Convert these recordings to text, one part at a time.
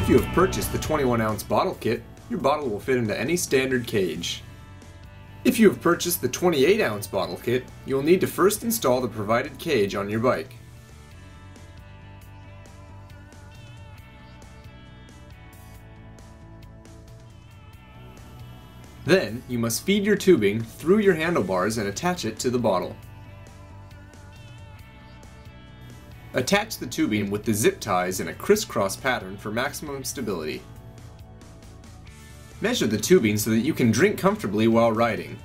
If you have purchased the 21-ounce bottle kit, your bottle will fit into any standard cage. If you have purchased the 28-ounce bottle kit, you will need to first install the provided cage on your bike. Then, you must feed your tubing through your handlebars and attach it to the bottle. Attach the tubing with the zip ties in a crisscross pattern for maximum stability. Measure the tubing so that you can drink comfortably while riding.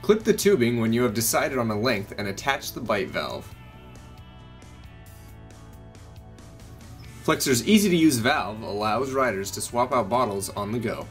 Clip the tubing when you have decided on a length and attach the bite valve. FLEXR's easy-to-use valve allows riders to swap out bottles on the go.